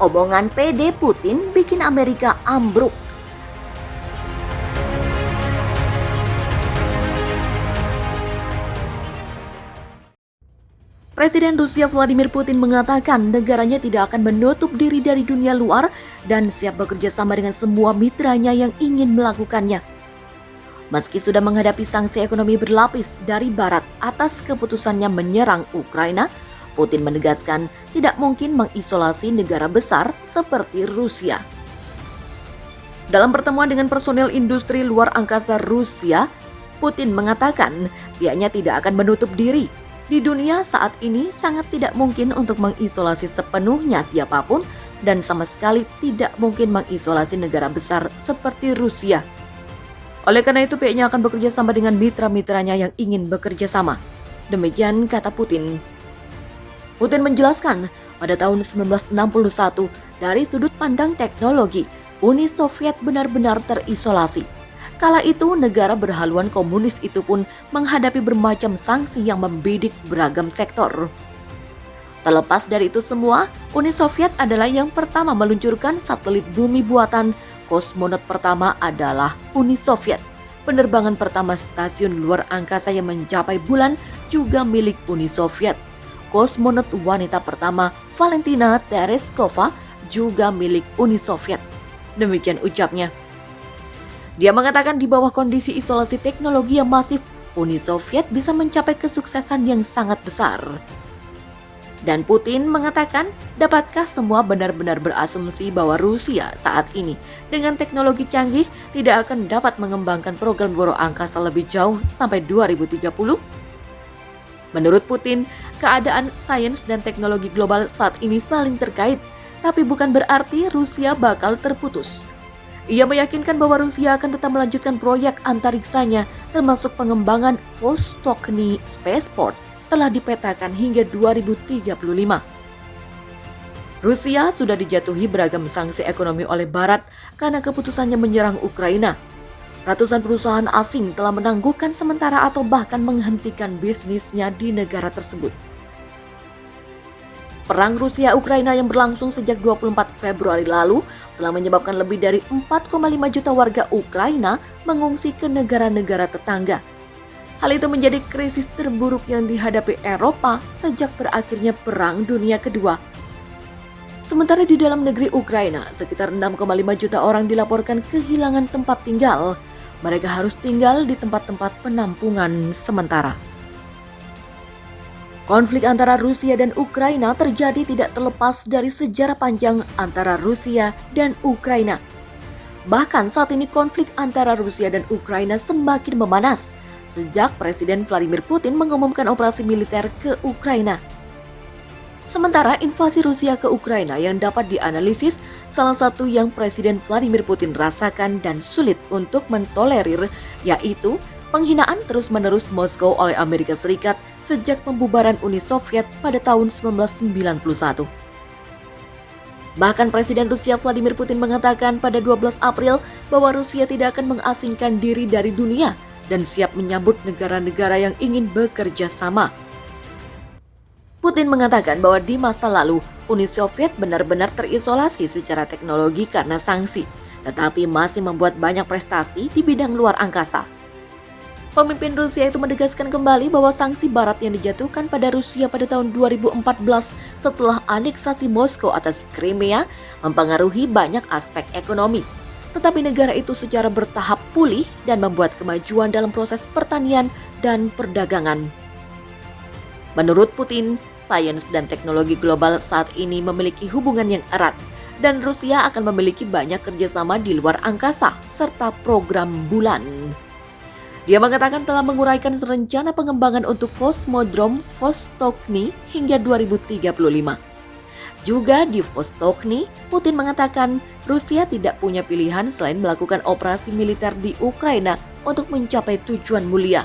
Omongan PD Putin bikin Amerika ambruk. Presiden Rusia Vladimir Putin mengatakan negaranya tidak akan menutup diri dari dunia luar dan siap bekerja sama dengan semua mitranya yang ingin melakukannya. Meski sudah menghadapi sanksi ekonomi berlapis dari Barat atas keputusannya menyerang Ukraina, Putin menegaskan tidak mungkin mengisolasi negara besar seperti Rusia. Dalam pertemuan dengan personel industri luar angkasa Rusia, Putin mengatakan pihaknya tidak akan menutup diri. Di dunia saat ini sangat tidak mungkin untuk mengisolasi sepenuhnya siapapun dan sama sekali tidak mungkin mengisolasi negara besar seperti Rusia. Oleh karena itu pihaknya akan bekerja sama dengan mitra-mitranya yang ingin bekerja sama. Demikian kata Putin. Putin menjelaskan pada tahun 1961 dari sudut pandang teknologi, Uni Soviet benar-benar terisolasi. Kala itu negara berhaluan komunis itu pun menghadapi bermacam sanksi yang membidik beragam sektor. Terlepas dari itu semua, Uni Soviet adalah yang pertama meluncurkan satelit bumi buatan. Kosmonot pertama adalah Uni Soviet. Penerbangan pertama stasiun luar angkasa yang mencapai bulan juga milik Uni Soviet. Kosmonot wanita pertama Valentina Tereshkova juga milik Uni Soviet. Demikian ucapnya. Dia mengatakan di bawah kondisi isolasi teknologi yang masif, Uni Soviet bisa mencapai kesuksesan yang sangat besar. Dan Putin mengatakan, dapatkah semua benar-benar berasumsi bahwa Rusia saat ini dengan teknologi canggih tidak akan dapat mengembangkan program luar angkasa lebih jauh sampai 2030? Menurut Putin, keadaan sains dan teknologi global saat ini saling terkait, tapi bukan berarti Rusia bakal terputus. Ia meyakinkan bahwa Rusia akan tetap melanjutkan proyek antariksanya, termasuk pengembangan Vostokny Spaceport telah dipetakan hingga 2035. Rusia sudah dijatuhi beragam sanksi ekonomi oleh Barat karena keputusannya menyerang Ukraina. Ratusan perusahaan asing telah menangguhkan sementara atau bahkan menghentikan bisnisnya di negara tersebut. Perang Rusia-Ukraina yang berlangsung sejak 24 Februari lalu telah menyebabkan lebih dari 4,5 juta warga Ukraina mengungsi ke negara-negara tetangga. Hal itu menjadi krisis terburuk yang dihadapi Eropa sejak berakhirnya Perang Dunia Kedua. Sementara di dalam negeri Ukraina, sekitar 6,5 juta orang dilaporkan kehilangan tempat tinggal. Mereka harus tinggal di tempat-tempat penampungan sementara. Konflik antara Rusia dan Ukraina terjadi tidak terlepas dari sejarah panjang antara Rusia dan Ukraina. Bahkan saat ini konflik antara Rusia dan Ukraina semakin memanas sejak Presiden Vladimir Putin mengumumkan operasi militer ke Ukraina. Sementara invasi Rusia ke Ukraina yang dapat dianalisis salah satu yang Presiden Vladimir Putin rasakan dan sulit untuk mentolerir, yaitu penghinaan terus-menerus Moskow oleh Amerika Serikat sejak pembubaran Uni Soviet pada tahun 1991. Bahkan Presiden Rusia Vladimir Putin mengatakan pada 12 April bahwa Rusia tidak akan mengasingkan diri dari dunia dan siap menyambut negara-negara yang ingin bekerja sama. Putin mengatakan bahwa di masa lalu Uni Soviet benar-benar terisolasi secara teknologi karena sanksi, tetapi masih membuat banyak prestasi di bidang luar angkasa. Pemimpin Rusia itu menegaskan kembali bahwa sanksi Barat yang dijatuhkan pada Rusia pada tahun 2014 setelah aneksasi Moskow atas Crimea mempengaruhi banyak aspek ekonomi. Tetapi negara itu secara bertahap pulih dan membuat kemajuan dalam proses pertanian dan perdagangan. Menurut Putin, sains dan teknologi global saat ini memiliki hubungan yang erat dan Rusia akan memiliki banyak kerjasama di luar angkasa serta program bulan. Dia mengatakan telah menguraikan rencana pengembangan untuk kosmodrom Vostokny hingga 2035. Juga di Vostokny, Putin mengatakan Rusia tidak punya pilihan selain melakukan operasi militer di Ukraina untuk mencapai tujuan mulia.